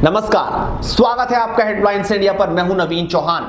नमस्कार, स्वागत है आपका हेडलाइंस इंडिया पर। मैं हूं नवीन चौहान।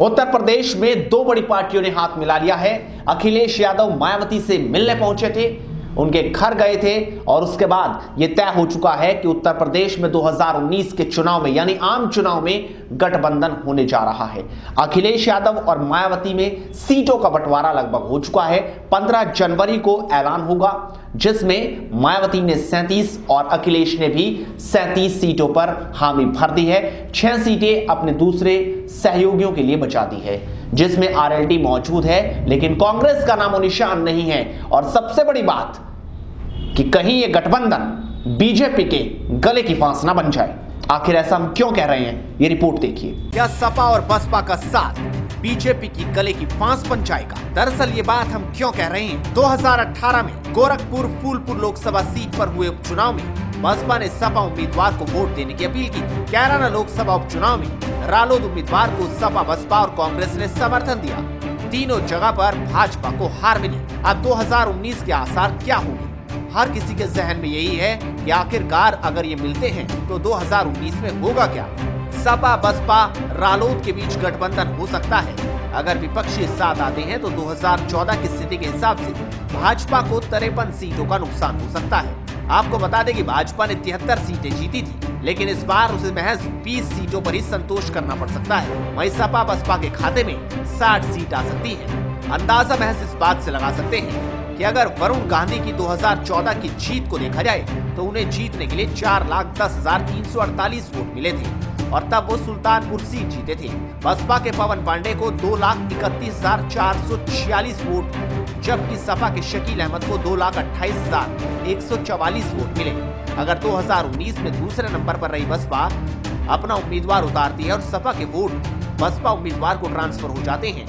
उत्तर प्रदेश में दो बड़ी पार्टियों ने हाथ मिला लिया है। अखिलेश यादव मायावती से मिलने पहुंचे थे, उनके घर गए थे और उसके बाद यह तय हो चुका है कि उत्तर प्रदेश में 2019 के चुनाव में यानी आम चुनाव में गठबंधन होने जा रहा है। अखिलेश यादव और मायावती में सीटों का बंटवारा लगभग हो चुका है। 15 जनवरी को ऐलान होगा, जिसमें मायावती ने 37 और अखिलेश ने भी 37 सीटों पर हामी भर दी है। 6 सीटें अपने दूसरे सहयोगियों के लिए बचा दी है, जिसमें आरएलडी मौजूद है, लेकिन कांग्रेस का नामो निशान नहीं है। और सबसे बड़ी बात कि कहीं यह गठबंधन बीजेपी के गले की फांस ना बन जाए। आखिर ऐसा हम क्यों कह रहे हैं, ये रिपोर्ट देखिए। क्या सपा और बसपा का साथ बीजेपी की गले की फांस बन जाएगा? दरअसल ये बात हम क्यों कह रहे हैं, 2018 में गोरखपुर फूलपुर लोकसभा सीट पर हुए उपचुनाव में बसपा ने सपा उम्मीदवार को वोट देने की अपील की। कैराना लोकसभा उपचुनाव में रालोद उम्मीदवार को सपा, बसपा और कांग्रेस ने समर्थन दिया। तीनों जगह पर भाजपा को हार मिली। अब 2019 के आसार क्या होंगे? हर किसी के जहन में यही है कि आखिरकार अगर ये मिलते हैं तो 2019 में होगा क्या? सपा, बसपा, रालोद के बीच गठबंधन हो सकता है। अगर विपक्षी साथ आते हैं तो 2014 की स्थिति के हिसाब से भाजपा को 53 सीटों का नुकसान हो सकता है। आपको बता दें कि भाजपा ने 73 सीटें जीती थी, लेकिन इस बार उसे महज 20 सीटों पर ही संतोष करना पड़ सकता है। वहीं सपा बसपा के खाते में 60 सीट आ सकती है। अंदाजा महज इस बात से लगा सकते हैं कि अगर वरुण गांधी की 2014 की जीत को देखा जाए तो उन्हें जीतने के लिए 4,10,348 वोट मिले थे और तब वो सुल्तानपुर सीट जीते थे। बसपा के पवन पांडे को 2,31,446 वोट, जबकि सपा के शकील अहमद को 2,28,144 वोट मिले। अगर 2019 में दूसरे नंबर पर रही बसपा अपना उम्मीदवार उतारती है और सपा के वोट बसपा उम्मीदवार को ट्रांसफर हो जाते हैं,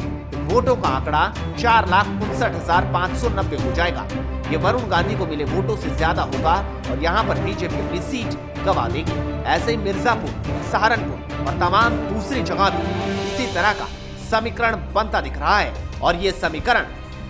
वोटों का आंकड़ा 4,59,590 हो जाएगा। ये वरुण गांधी को मिले वोटों से ज्यादा होगा और यहाँ पर बीजेपी अपनी सीट गंवा देगी। ऐसे ही मिर्जापुर, सहारनपुर और तमाम दूसरी जगह भी इसी तरह का समीकरण बनता दिख रहा है और ये समीकरण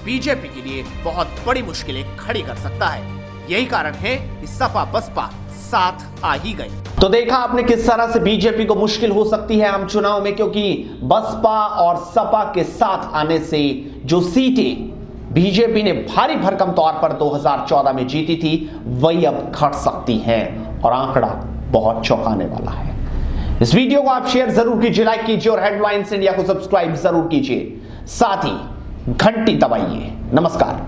बीजेपी के लिए बहुत बड़ी मुश्किलें खड़ी कर सकता है। यही कारण है कि सपा बसपा साथ आ ही गई। तो देखा आपने किस तरह से बीजेपी को मुश्किल हो सकती है आम चुनाव में, क्योंकि बसपा और सपा के साथ आने से जो सीटें बीजेपी ने भारी भरकम तौर पर 2014 में जीती थी, वही अब घट सकती हैं और आंकड़ा बहुत चौंकाने वाला है। इस वीडियो को आप शेयर जरूर कीजिए, लाइक कीजिए और हेडलाइंस इंडिया को सब्सक्राइब जरूर कीजिए, साथ ही घंटी दबाइए। नमस्कार।